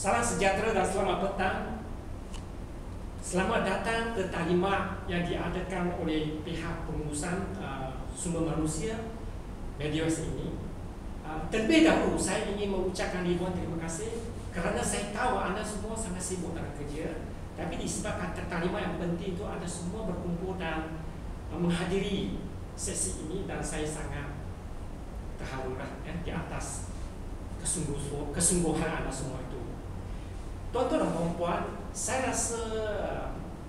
Salam sejahtera dan selamat petang. Selamat datang ke taklimat yang diadakan oleh pihak pengurusan sumber manusia MediWest ini. Terlebih dahulu saya ingin mengucapkan ribuan terima kasih kerana saya tahu anda semua sangat sibuk dalam kerja. Tapi disebabkan taklimat yang penting itu anda semua berkumpul dan menghadiri sesi ini, dan saya sangat terharu di atas kesungguhan anda semua itu. Tuan-tuan dan puan-puan, saya rasa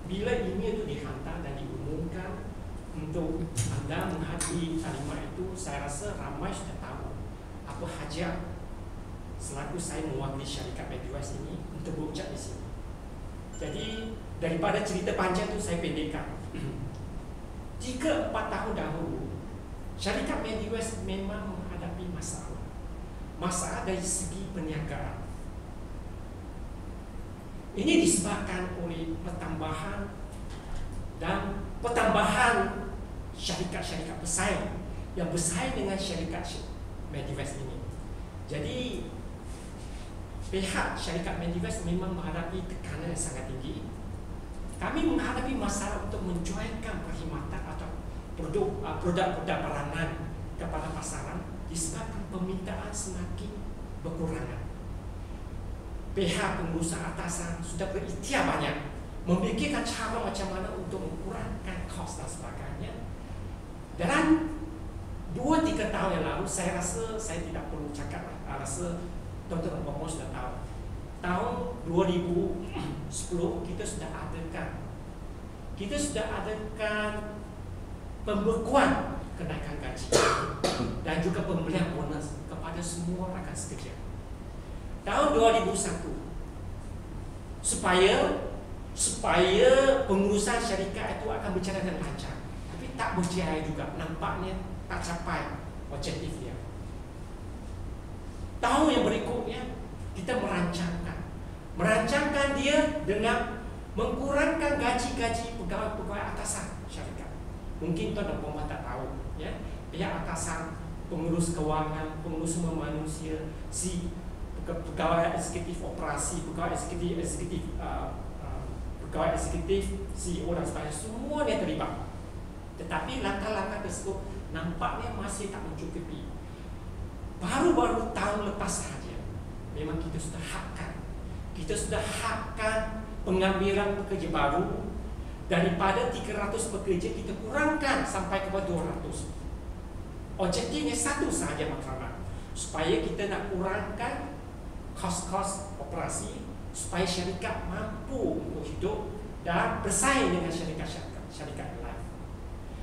bila ini itu dihantar dan diumumkan untuk anda menghadiri taklimat itu, saya rasa ramai sudah tahu apa hajat selaku saya mewakili syarikat MediWest ini untuk berucap di sini. Jadi daripada cerita panjang itu saya pendekkan. 3-4 tahun dahulu, syarikat MediWest memang menghadapi masalah dari segi perniagaan. Ini disebabkan oleh pertambahan syarikat-syarikat bersaing yang bersaing dengan syarikat MediWest ini. Jadi pihak syarikat MediWest memang menghadapi tekanan yang sangat tinggi. Kami menghadapi masalah untuk menjualkan perkhidmatan atau produk-produk peranan kepada pasaran disebabkan permintaan semakin berkurangan. Pihak pengurusan atasan sudah berikhtiar banyak memikirkan cara macam mana untuk mengurangkan kos dan sebagainya. Dalam 2-3 tahun yang lalu, saya rasa saya tidak perlu cakap, rasa tuan-tuan dan puan-puan sudah tahu. Tahun 2010 kita sudah adakan pembekuan kenaikan gaji dan juga pemberian bonus kepada semua rakan sekerja. Tahun 2001 supaya pengurusan syarikat itu akan berjalan dengan lancar, tapi tak berjaya juga, nampaknya tak capai objektif dia. Tahun yang berikutnya kita merancangkan dia dengan mengurangkan gaji-gaji pegawai-pegawai atasan syarikat. Mungkin tuan dan puan tak tahu, ya, pihak atasan, pengurus kewangan, pengurus sumber manusia, pegawai eksekutif operasi, pegawai eksekutif, CEO dan sebagainya, semua dia terlibat. Tetapi langkah-langkah tersebut nampaknya masih tak mencukupi. Baru-baru tahun lepas sahaja, memang kita sudah hakkan pengambilan pekerja baru. Daripada 300 pekerja kita kurangkan sampai kepada 200. Objektifnya satu sahaja matlamat, supaya kita nak kurangkan kos-kos operasi, supaya syarikat mampu untuk hidup dan bersaing dengan syarikat lain.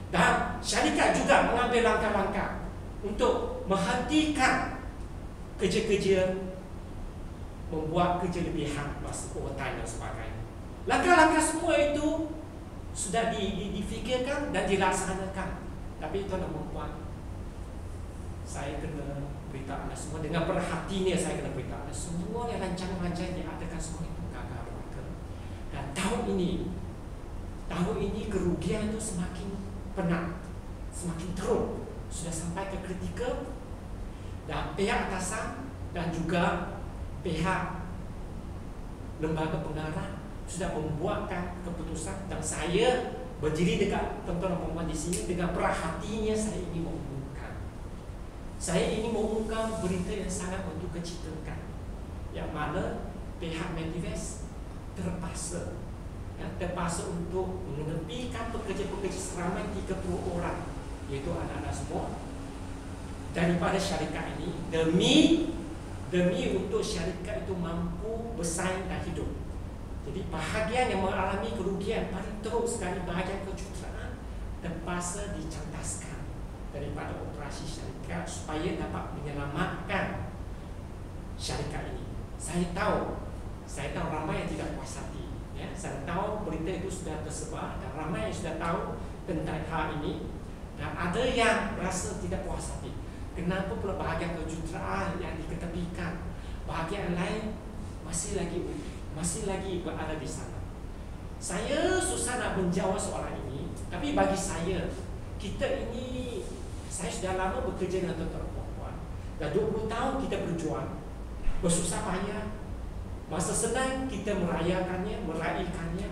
Dan syarikat juga mengambil langkah-langkah untuk menghentikan kerja-kerja membuat kerja lebihan, overtime dan sebagainya. Langkah-langkah semua itu sudah difikirkan dan dilaksanakan. Tapi tuan dan puan, saya kena beritahu anda semua, dengan perhatinya saya kena beritahu anda semua yang rancangan-rancangan yang diadakan semua itu gagal belaka. Dan tahun ini kerugian itu semakin penat, semakin teruk, sudah sampai ke kritikal. Dan pihak atasan dan juga pihak lembaga pengarah sudah membuatkan keputusan, dan saya berdiri dekat tuan-tuan dan puan di sini dengan perhatinya saya ingin mengumumkan berita yang sangat mendukacitakan, yang mana pihak MediWest terpaksa untuk menepikan pekerja-pekerja seramai 30 orang, iaitu anak-anak semua daripada syarikat ini demi untuk syarikat itu mampu bersaing dan hidup. Jadi bahagian yang mengalami kerugian paling teruk sekali, bahagian kejuruteraan, terpaksa dicantaskan daripada operasi syarikat supaya dapat menyelamatkan syarikat ini. Saya tahu ramai yang tidak puas hati, ya. Saya tahu berita itu sudah tersebar dan ramai yang sudah tahu tentang hal ini, dan ada yang rasa tidak puas hati. Kenapa pula bahagian kejuruteraan yang diketepikan, bahagian lain masih lagi berada di sana? Saya susah nak menjawab soalan ini, tapi bagi saya, saya sudah lama bekerja dengan tuan-tuan dan puan-puan. Dah 20 tahun kita berjuang, bersusah payah, Masa senang kita merayakannya, meraihkannya.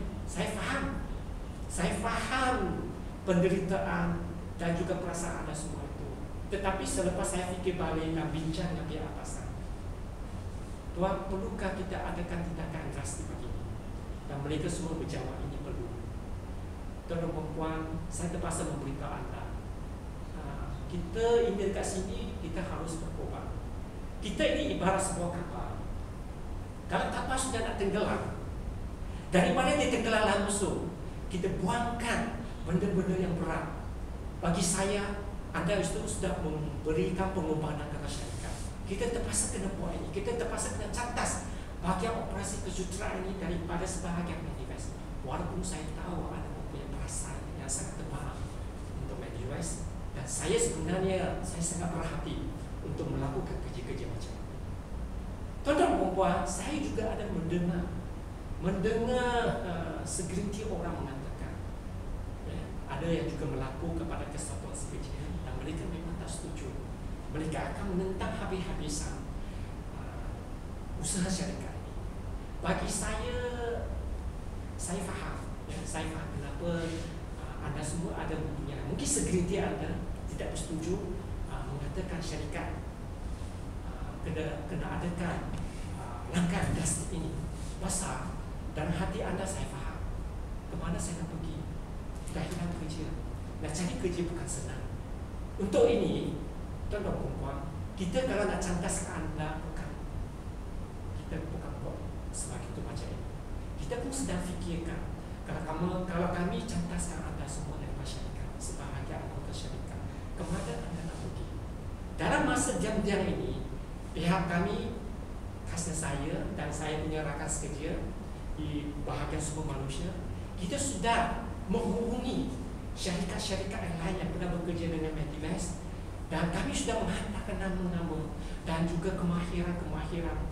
Saya faham penderitaan dan juga perasaan Anda semua itu. Tetapi selepas saya fikir balik dan bincang dengan pihak atasan, Tuan, perlukah kita adakan tindakan drastik begini? Dan mereka semua berjawab ini perlu. Tuan dan puan, saya terpaksa memberitahu anda, kita ini dekat sini, kita harus berkorban. Kita ini ibarat sebuah kapal. Kalau kapal sudah nak tenggelam, daripada dia tenggelam langsung, kita buangkan benda-benda yang berat. Bagi saya, anda itu sudah memberikan pengorbanan kepada syarikat. Kita terpaksa kena buat ini, kita terpaksa kena cantas bahagian operasi kejujuran ini daripada sebahagian Mediwest. Walaupun saya tahu anda mempunyai perasaan yang sangat tebal untuk Mediwest, dan saya sebenarnya sangat berhati untuk melakukan kerja-kerja macam ini. Tuan-tuan dan puan, saya juga ada mendengar segelintir orang mengatakan, ya, ada yang juga melaku kepada kesatuan sekerja dan mereka memang tak setuju. Mereka akan menentang habis-habisan usaha syarikat ini. Bagi saya faham, ya, saya faham kenapa anda semua ada mempunyai, mungkin segelintir anda tidak bersetuju mengatakan syarikat kena adakan langkah drastik ini. Pasal dalam hati anda saya faham kemana saya nak pergi. Dah hilang kerja, nak cari kerja bukan senang. Untuk ini, tuan dan puan, kita kalau nak cantaskan anda, kita bukan buat sebagai itu macam ini. Kita pun sedang fikirkan, kalau kami cantaskan anda semua dari masyarakat sebagai anggota syarikat, kemana anda nak pergi? Dalam masa jam-jam ini, pihak kami, khasnya saya dan saya punya rakan sekerja di bahagian semua manusia, kita sudah menghubungi syarikat-syarikat yang lain yang pernah bekerja dengan Mediwest, dan kami sudah menghantarkan nama-nama dan juga kemahiran-kemahiran,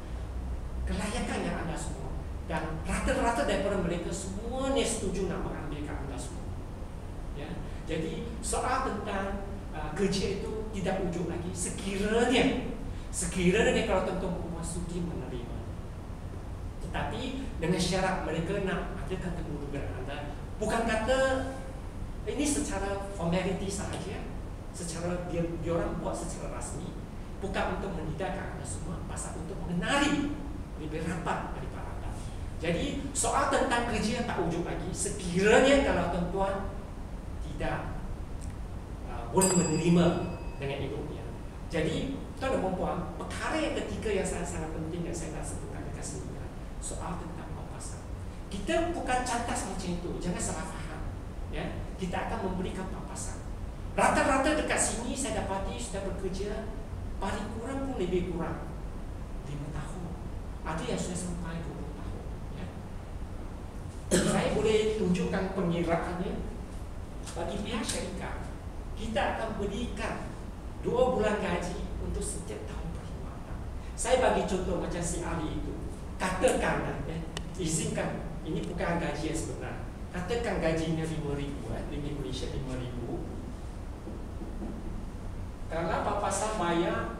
kelayakan yang anda semua, dan rata-rata daripada mereka semuanya setuju nak mengambilkan anda semua. Ya, jadi soal tentang kerja itu tidak ujung lagi sekiranya kalau tuan-tuan memasuki menerima. Tetapi dengan syarat mereka nak adakan kedudukan anda, bukan kata ini secara formality sahaja, secara dia orang buat secara rasmi, bukan untuk menidakkan anda semua, pasal untuk mengenali lebih rapat daripada anda. Jadi soal tentang kerja tak ujung lagi sekiranya kalau tuan-tuan tidak boleh menerima dengan egonya. Jadi tuan dan puan, perkara yang ketiga yang sangat penting yang saya nak sebutkan dekat sini, soal tentang papasan. Kita bukan cantas macam itu, jangan salah faham. Ya, kita akan memberikan papasan. Rata-rata dekat sini saya dapati sudah bekerja paling kurang pun lebih kurang 5 tahun. Ada yang sudah sampai 20 tahun. Ya. Saya boleh tunjukkan pengiraannya bagi pihak syarikat. Kita akan berikan 2 bulan gaji untuk setiap tahun perkhidmatan. Saya bagi contoh macam si Ali itu. Katakan, izinkan, ini bukan gaji yang sebenar. Katakan gajinya 5,000, ringgit Malaysia 5,000. Kalau papasan bayar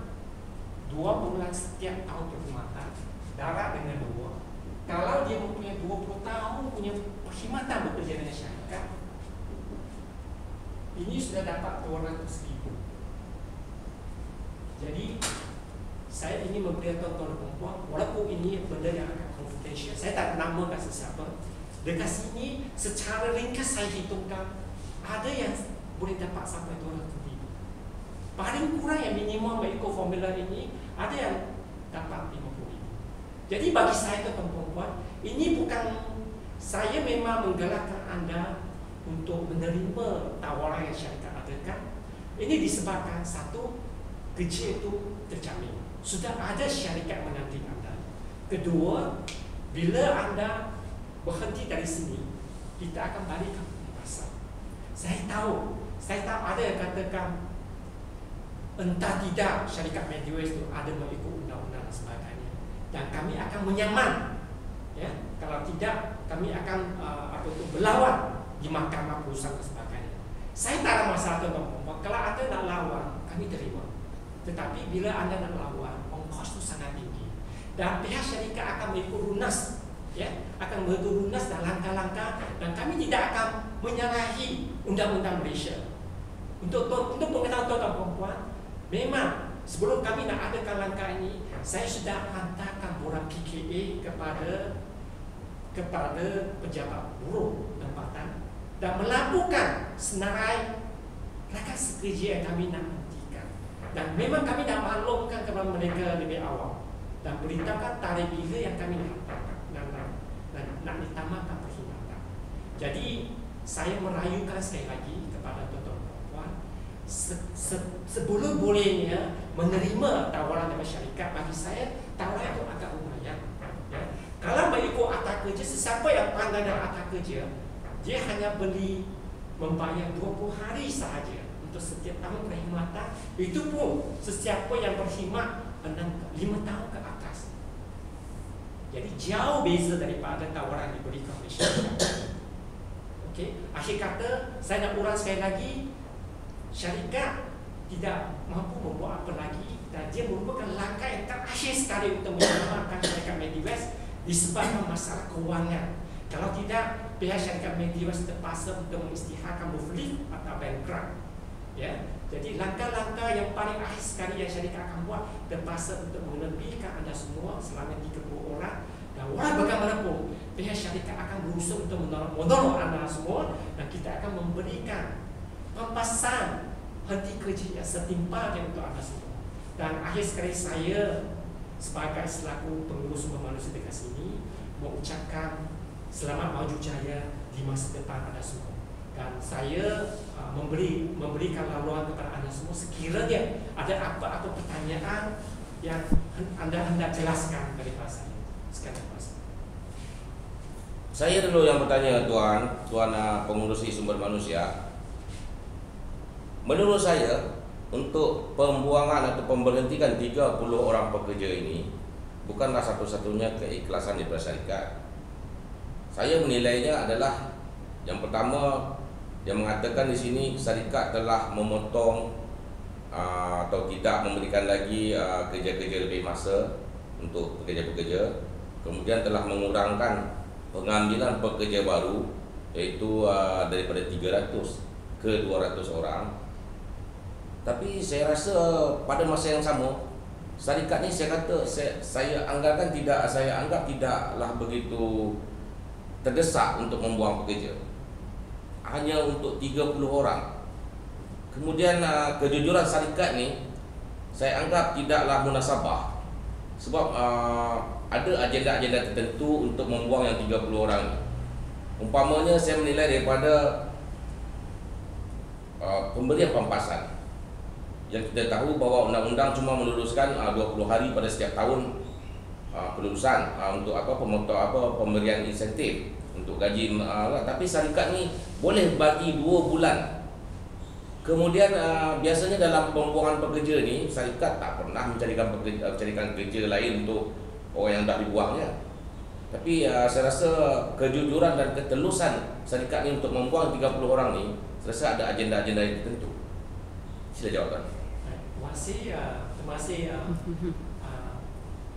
2 bulan setiap tahun perkhidmatan, darab dengan 2. Kalau dia mempunyai 20 tahun punya perkhidmatan bekerja dengan syarikat, ini sudah dapat 200,000. Jadi saya ingin memberitahu tuan-tuan dan puan, walaupun ini benda yang agak confidential, saya tak namakan sesiapa. Dekat sini secara ringkas saya hitungkan ada yang boleh dapat sampai 200,000. Paling kurang yang minimum mengikut formula ini ada yang dapat 50,000. Jadi bagi saya tuan-tuan dan puan, ini bukan saya memang menggalakkan anda untuk menerima tawaran yang syarikat adakan. Ini disebabkan satu, kerja itu terjamin, sudah ada syarikat menanti anda. Kedua, bila anda berhenti dari sini, kita akan balik ke pasar. Saya tahu ada yang katakan entah tidak syarikat Mediwest itu ada mengikut undang-undang dan sebagainya, dan kami akan menyaman. Ya, kalau tidak kami akan berlawan di mahkamah perusahaan dan sebagainya. Saya tak ada masalah tuan-tuan. Kalau anda nak lawan, kami terima. Tetapi bila anda nak lawan, ongkos itu sangat tinggi. dan pihak syarikat akan mengikut lunas, ya, akan mengikut lunas dan langkah-langkah, dan kami tidak akan menyalahi undang-undang Malaysia. Untuk pengetahuan tuan-tuan perempuan, memang sebelum kami nak adakan langkah ini, saya sudah hantarkan borang PKA kepada pejabat buruh tempatan dan melakukan senarai rakan sekerja yang kami nak hentikan. Dan memang kami dah maklumkan kepada mereka lebih awal dan beritahukan tarikh bila yang kami nak ditamakan perkhidmatan. Jadi saya merayukan sekali lagi kepada tuan-tuan perempuan, sebelum bolehnya menerima tawaran dari syarikat, bagi saya tawaran itu agak lumayan, ya. Kalau mengikut akta kerja, sesiapa yang pandai dengan akta kerja, dia hanya membayar 20 hari sahaja untuk setiap tahun perkhidmatan. Itu pun sesiapa yang berkhidmat 5 tahun ke atas. Jadi jauh beza daripada tawaran diberikan oleh syarikat. Okey, akhir kata saya nak urang sekali lagi, syarikat tidak mampu membuat apa lagi, dan dia merupakan langkah yang terakhir sekali untuk menyelamatkan syarikat Mediwest disebabkan masalah kewangan. Kalau tidak, pihak syarikat Mediwest terpaksa untuk mengisytiharkan muflis atau bankrupt, ya. Jadi langkah-langkah yang paling akhir sekali yang syarikat akan buat, terpaksa untuk menebihkan anda semua selama 30 orang, dan walau bagaimanapun pihak syarikat akan berusaha untuk menolong anda semua, dan kita akan memberikan pampasan henti kerja yang setimpal untuk anda semua. Dan akhir sekali saya sebagai selaku pengurus sumber manusia dekat sini mengucapkan selamat maju jaya di masa depan anda semua. Dan saya memberikan laluan kepada anda semua sekiranya ada apa-apa pertanyaan yang anda hendak jelaskan daripada saya. Sekian terima kasih. Saya dulu yang bertanya Tuan pengurusi sumber manusia. Menurut saya, untuk pembuangan atau pemberhentikan 30 orang pekerja ini bukanlah satu-satunya keikhlasan daripada syarikat. Saya menilainya adalah yang pertama, yang mengatakan di sini syarikat telah memotong atau tidak memberikan lagi kerja-kerja lebih masa untuk pekerja-pekerja. Kemudian telah mengurangkan pengambilan pekerja baru, iaitu daripada 300 ke 200 orang. Tapi saya rasa pada masa yang sama, syarikat ni saya anggap tidaklah begitu terdesak untuk membuang pekerja. Hanya untuk 30 orang. Kemudian kejujuran syarikat ni saya anggap tidaklah munasabah. Sebab ada agenda-agenda tertentu untuk membuang yang 30 orang ni. Umpamanya saya menilai daripada pemberian pampasan. Yang kita tahu bahawa undang-undang cuma meluluskan 20 hari pada setiap tahun pelulusan untuk pemberian insentif untuk gaji, tapi syarikat ni boleh bagi 2 bulan. Kemudian biasanya dalam pembuangan pekerja ni syarikat tak pernah mencarikan kerja lain untuk orang yang dah dibuangnya. Tapi saya rasa kejujuran dan ketelusan syarikat ni untuk membuang 30 orang ni, saya rasa ada agenda-agenda yang tertentu. Sila jawab Tuan. Terima kasih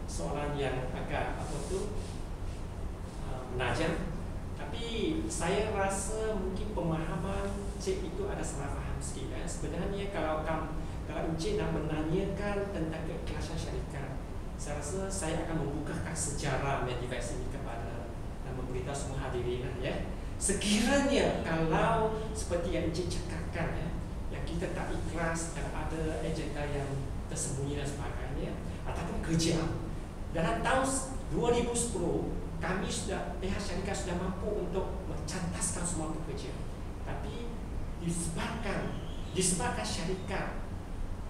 soalan yang agak menajam. Tapi saya rasa mungkin pemahaman Encik itu ada salah faham sikit. Sebenarnya kalau Encik nak menanyakan tentang keikhlasan syarikat, saya rasa saya akan membukakan sejarah Mediwest ini kepada dan memberitahu semua hadirin, ya. Sekiranya kalau seperti yang Encik cakapkan, ya, yang kita tak ikhlas dan ada agenda yang tersembunyi dan sebagainya ataupun kerja, dalam tahun 2010 pihak syarikat sudah mampu untuk mencantaskan semua pekerja. Tapi disebabkan syarikat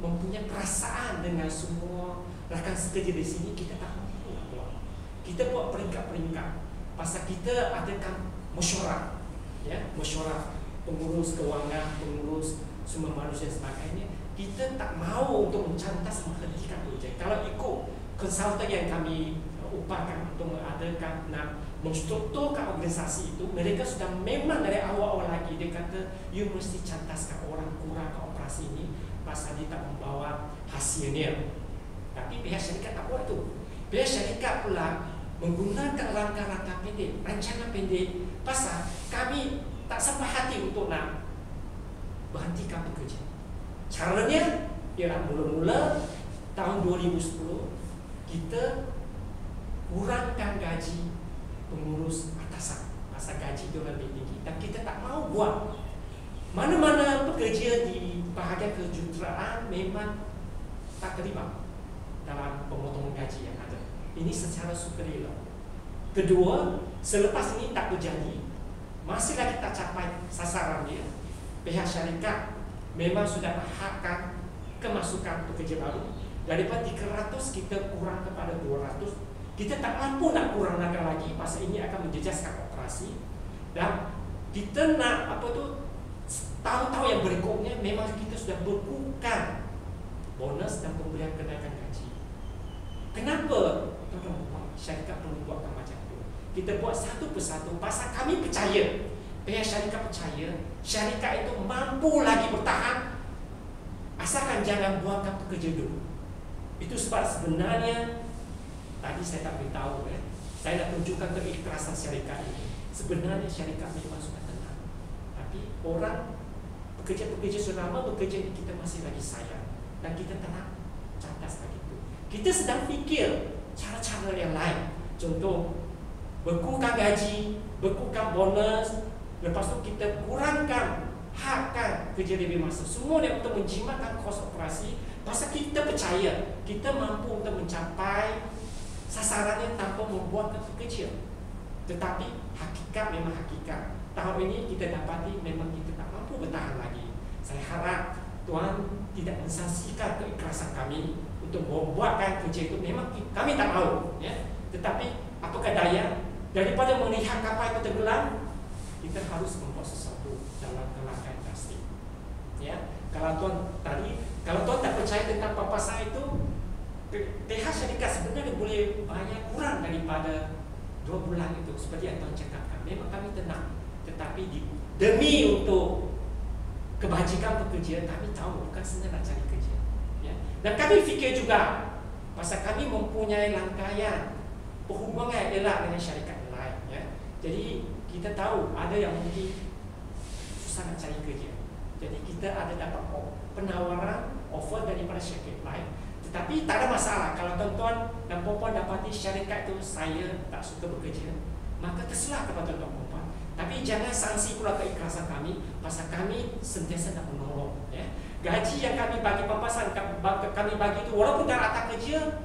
mempunyai perasaan dengan semua rakan sekerja di sini, kita tak mampu buat. Kita buat peringkat-peringkat. Pasal kita adakan mesyuarat, ya, mesyuarat pengurus kewangan, pengurus sumber manusia dan sebagainya. Kita tak mahu untuk mencantas menghentikan projek. Kalau ikut konsultan yang kami upakan untuk mengadakan, nak menstrukturkan organisasi itu, mereka sudah memang dari awal-awal lagi dia kata, you mesti cantaskan orang kurang ke operasi ini pasal dia tak membawa hasilnya. Tapi pihak syarikat tak buat tu. Pihak syarikat pula menggunakan langkah-langkah pendek, rancangan pendek, pasal kami tak sampai hati untuk nak berhentikan pekerja. Caranya ialah mula-mula tahun 2010 kita kurangkan gaji pengurus atasan, pasal gaji dia lebih tinggi, dan kita tak mau buat. Mana-mana pekerja di bahagian kejuruteraan memang tak terlibat dalam pemotongan gaji yang ada. Ini secara sukarela. Kedua, selepas ini tak terjadi, masih lagi tak capai sasaran dia, pihak syarikat memang sudah menghakkan kemasukan pekerja baru. Daripada 300 kita kurang kepada 200. Kita tak mampu nak kurang lagi, masa ini akan menjejaskan operasi. Dan kita nak tahun-tahun yang berikutnya memang kita sudah bekukan bonus dan pemberian kenaikan gaji. Kenapa syarikat perlu buatkan macam itu? Kita buat satu persatu, pasal kami percaya, pihak syarikat percaya syarikat itu mampu lagi bertahan asalkan jangan buangkan pekerja dulu. Itu sebab sebenarnya tadi saya tak beritahu, saya nak tunjukkan keikhlasan syarikat ini. Sebenarnya syarikat memang sudah tenang, tapi orang pekerja-pekerja selama bekerja ini kita masih lagi sayang, dan kita tak nak cerdas lagi itu. Kita sedang fikir cara-cara yang lain. Contoh, bekukan gaji, bekukan bonus, lepas tu kita kurangkan hakkan kerja lebih masa. Semua ni untuk menjimatkan kos operasi. Pasal kita percaya kita mampu untuk mencapai sasarannya tanpa membuat pekerja. Tetapi hakikat memang hakikat. Tahun ini kita dapati memang kita tak mampu bertahan lagi. Saya harap Tuhan tidak mensangsikan keikhlasan kami untuk membuatkan kerja itu. Memang kami tak mahu, ya. Tetapi apakah daya, daripada melihat kapal itu tenggelam, kita harus membuat sesuatu dalam langkah yang drastik, ya. Kalau Tuhan tak percaya tentang papasan itu, pihak syarikat sebenarnya boleh bayar kurang daripada 2 bulan itu, seperti yang Tuhan cakapkan. Memang kami tenang, tetapi demi untuk kebajikan pekerja, kami tahu bukan senang nak cari kerja, ya. Dan kami fikir juga, pasal kami mempunyai rangkaian perhubungan erat dengan syarikat lain, ya. Jadi kita tahu ada yang mungkin susah nak cari kerja. Jadi kita ada dapat penawaran, offer daripada syarikat lain. Tetapi tak ada masalah kalau tuan-tuan dan puan-puan dapati syarikat itu saya tak suka bekerja, maka terserah kepada tuan-tuan puan-puan. Tapi jangan sanksi pula keikhlasan kami, pasal kami sentiasa nak menolong, ya. Gaji yang kami bagi pampasan, kami bagi itu walaupun dah atas kerja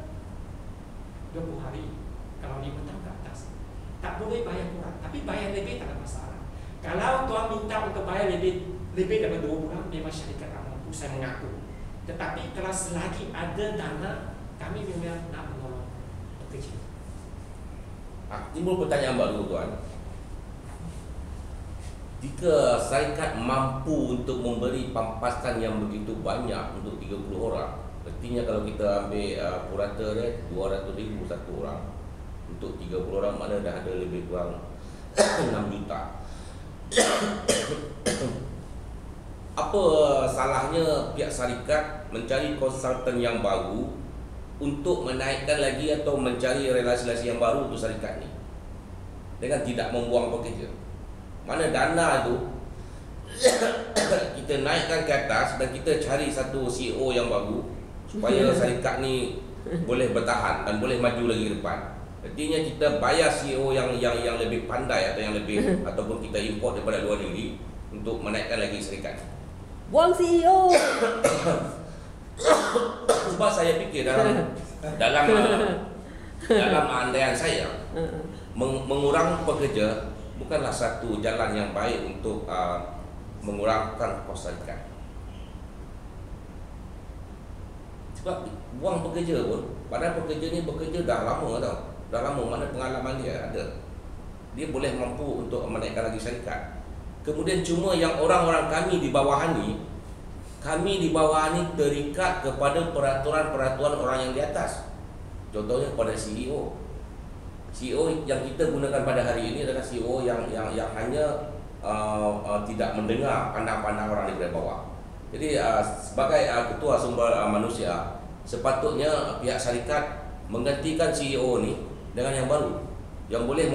20 hari, kalau 5 tahun ke atas, tak boleh bayar kurang, tapi bayar lebih tak ada masalah. Kalau tuan minta untuk bayar lebih daripada 2 bulan, memang syarikat tak mampu, saya mengaku. Tetapi kalau selagi ada dana, kami memang nak menolong pekerja. Timbul pertanyaan baru, tuan. Jika syarikat mampu untuk memberi pampasan yang begitu banyak untuk 30 orang, artinya kalau kita ambil purata dia 200,000 satu orang, untuk 30 orang mana dah ada lebih kurang 6 juta. Apa salahnya pihak syarikat mencari konsultan yang baru untuk menaikkan lagi atau mencari relasi-relasi yang baru untuk syarikat ni dengan tidak membuang pekerja? Mana dana tu kita naikkan ke atas dan kita cari satu CEO yang baru supaya syarikat ni boleh bertahan dan boleh maju lagi ke depan. Artinya kita bayar CEO yang lebih pandai atau yang lebih ataupun kita import daripada luar negeri untuk menaikkan lagi syarikat. Buang CEO. Sebab saya fikir dalam andaian saya, mengurang pekerja bukanlah satu jalan yang baik untuk mengurangkan kos syarikat. Sebab buang pekerja pun, padahal pekerja ni bekerja dah lama tau. Dah lama, mana pengalaman dia ada. Dia boleh mampu untuk menaikkan lagi syarikat. Kemudian cuma yang orang-orang kami di bawahan ni terikat kepada peraturan-peraturan orang yang di atas. Contohnya kepada CEO. CEO yang kita gunakan pada hari ini adalah CEO yang hanya tidak mendengar pandang-pandang orang di bawah. Jadi sebagai ketua sumber manusia, sepatutnya pihak syarikat menggantikan CEO ni dengan yang baru, yang boleh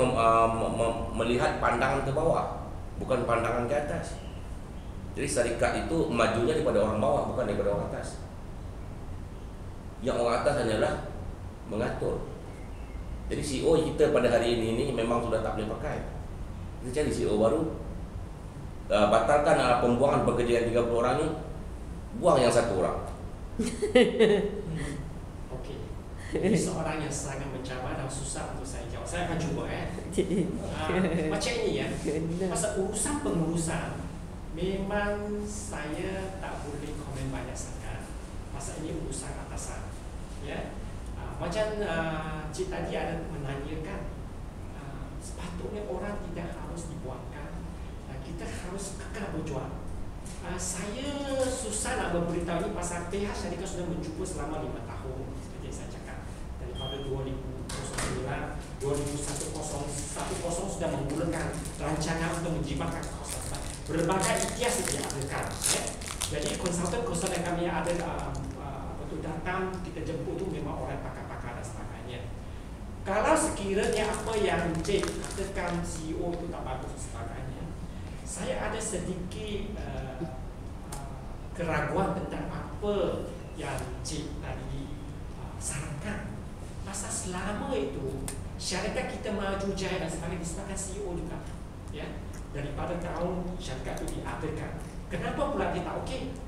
melihat pandangan ke bawah, bukan pandangan ke atas. Jadi syarikat itu majunya daripada orang bawah, bukan daripada orang atas. Yang orang atas hanyalah mengatur. Jadi CEO kita pada hari ini memang sudah tak boleh pakai. Kita cari CEO baru, batalkan pembuangan pekerja yang 30 orang ni, buang yang 1 orang. Okey. Ini seorang yang sangat mencabar dan susah untuk saya jawab. Saya akan cuba macam ini ya. Pasal urusan pengurusan memang saya tak boleh komen banyak sangat. Pasal ini urusan atasan. Ya. Macam Cik tadi ada menanyakan, sepatutnya orang tidak harus dibuangkan, kita harus kekal berjuang. Saya susah nak berberitahu ini pasal pihak syarikat sudah mencuba selama 5 tahun seperti yang saya cakap. Daripada 2009, 2010 sudah memulakan rancangan untuk menjimatkan konsultan. Berbagai ikhtiar sudah diadakan. Ya. Jadi konsultan kami yang ada datang, kita jemput tu memang orang pakar-pakar dan sebagainya. Kalau sekiranya apa yang Cik katakan CEO itu tak bagus dan sebagainya, saya ada sedikit keraguan tentang apa yang Cik tadi sarankan. Pasal selama itu syarikat kita maju jaya dan sebagainya disebabkan CEO juga, ya. Daripada tahun syarikat itu diadakan, kenapa pula dia tak okey?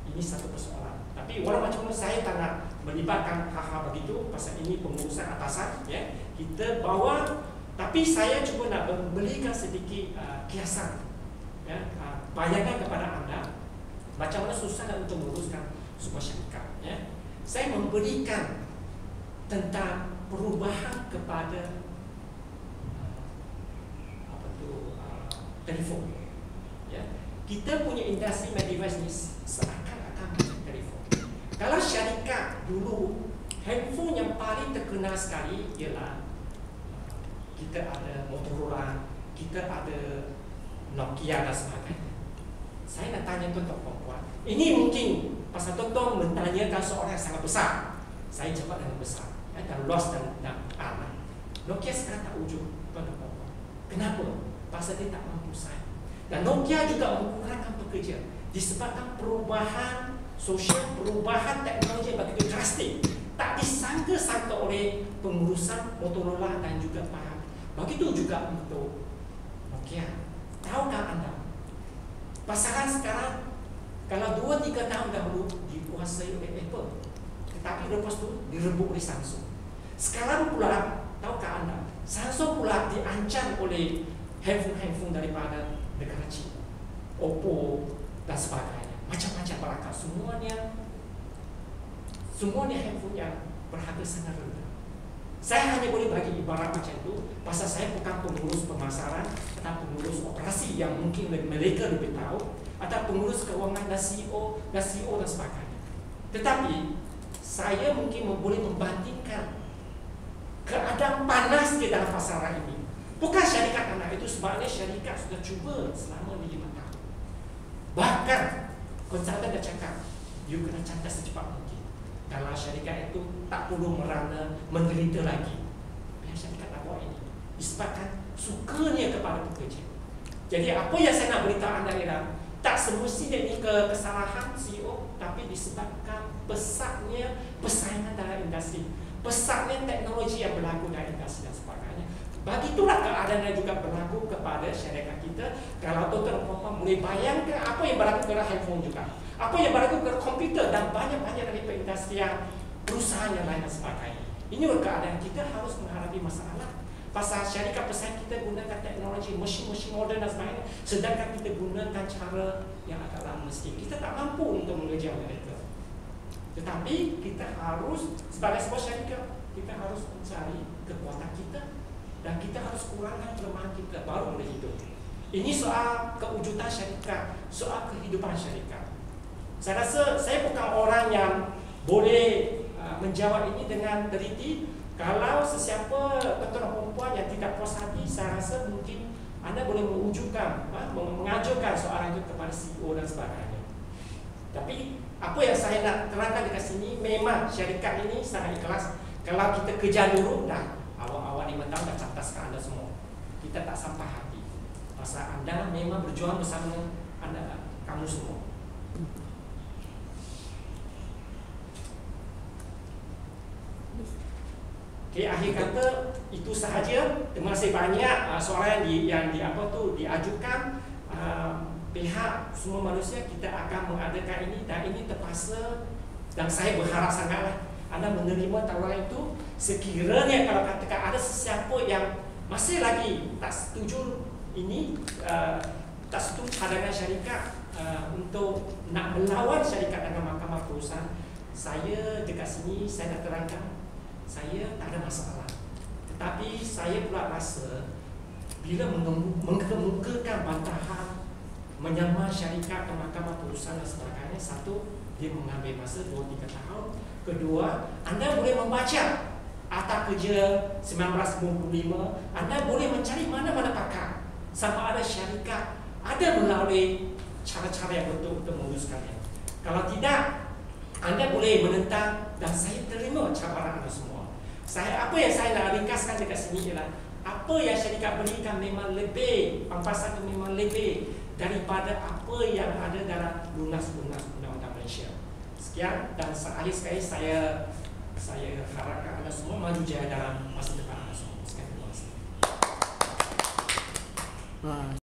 Ini satu persoalan. Tapi walau macam mana saya tak nak melibatkan hal-hal begitu, pasal ini pengurusan atasan, ya. Kita bawa, tapi saya cuba nak memberikan sedikit kiasan, ya, bayangan kepada anda macam mana susah untuk menguruskan sebuah syarikat, ya. Saya memberikan tentang perubahan kepada telefon, ya. Kita punya industri medias ni seakan-akan macam telefon. Kalau syarikat dulu, handphone yang paling terkenal sekali ialah kita ada Motorola, kita ada Nokia dan sebagainya. Saya nak tanya tuan-tuan perempuan, ini mungkin pasal tuan-tuan mentanyakan soalan yang sangat besar, saya jawab dengan besar, ya, dan luas dan aman. Nokia sekarang tak wujud, tuan-tuan perempuan. Kenapa? Pasal dia tak mampu saing. Dan Nokia juga mengurangkan pekerja disebabkan perubahan sosial, perubahan teknologi yang begitu drastik, tak disangka-sangka oleh pengurusan Motorola dan juga para. Begitu juga untuk Nokia. Tahukah anda, pasaran sekarang kalau 2-3 tahun dahulu dikuasai oleh Apple, tetapi lepas itu direbut oleh Samsung. Sekarang pula, tahukah anda, Samsung pula diancam oleh handphone daripada negara China, Oppo dan sebagainya, macam-macam belakang, semuanya handphone yang berharga sangat rendah. Saya hanya boleh bagi ibarat macam itu, pasal saya bukan pengurus pemasaran atau pengurus operasi yang mungkin mereka lebih tahu, atau pengurus keuangan dan CEO dan sebagainya. Tetapi saya mungkin boleh membandingkan keadaan panas di dalam pasaran ini. Bukan syarikat anak itu, sebabnya syarikat sudah cuba selama 5 tahun. Bahkan konsultan dah cakap, you kena cantik secepat mungkin. Kalau syarikat itu tak perlu merana menderita lagi, biar syarikat nak buat ini disebabkan sukanya kepada pekerja. Jadi apa yang saya nak beritahu anda ialah, tak semestinya ini kesalahan CEO, tapi disebabkan pesatnya persaingan dalam industri, pesatnya teknologi yang berlaku dalam industri dan sebagainya. Begitulah keadaan yang juga berlaku kepada syarikat kita. Kalau tuan-tuan boleh bayangkan apa yang berlaku kepada handphone juga, apa yang berlaku kepada komputer dan banyak-banyak dari perindustrian perusahaan yang lain dan sebagainya. Ini keadaan kita harus menghadapi masalah. Pasal syarikat pesaing kita gunakan teknologi, mesin-mesin moden dan sebagainya, sedangkan kita gunakan cara yang agak lama sikit. Kita tak mampu untuk mengejar mereka. Tetapi kita harus, sebagai sebuah syarikat, kita harus mencari kekuatan kita dan kita harus kurangkan kelemahan kita baru boleh hidup. Ini soal kewujudan syarikat, soal kehidupan syarikat. Saya rasa saya bukan orang yang boleh menjawab ini dengan teliti. Kalau sesiapa tuan-tuan perempuan yang tidak puas hati, saya rasa mungkin anda boleh mengajukan soalan itu kepada CEO dan sebagainya. Tapi apa yang saya nak terangkan dekat sini, memang syarikat ini sangat ikhlas. Kalau kita kejar dulu, dah awal-awal 5 tahun dah cantaskan anda semua. Kita tak sampai hati. Pasal anda memang berjuang bersama anda, kamu semua. Okay, akhir kata itu sahaja. Terima kasih banyak soalan yang diajukan. Pihak semua manusia kita akan mengadakan ini, dan ini terpaksa, dan saya berharap sangatlah anda menerima tawaran itu. Sekiranya kalau katakan ada sesiapa yang masih lagi tak setuju ini, tak setuju pandangan syarikat untuk nak melawan syarikat dengan mahkamah perusahaan, saya dekat sini saya nak terangkan saya tak ada masalah. Tetapi saya pula rasa bila mengemukakan bantahan menyamar syarikat ke mahkamah perusahaan dan sebagainya, satu, dia mengambil masa 2-3 tahun. Kedua, anda boleh membaca Akta Kerja 1995, anda boleh mencari mana-mana pakar sama ada syarikat ada melalui cara-cara yang betul untuk menguruskannya. Kalau tidak, anda boleh menentang, dan saya terima cabaran anda semua. Apa yang saya nak ringkaskan dekat sini ialah apa yang syarikat berikan memang lebih, pampasan itu memang lebih daripada apa yang ada dalam lunas-lunas undang-undang Malaysia. Sekian, dan akhir sekali saya harapkan anda semua maju jaya dalam masa depan anda semua. Sekian, terima kasih.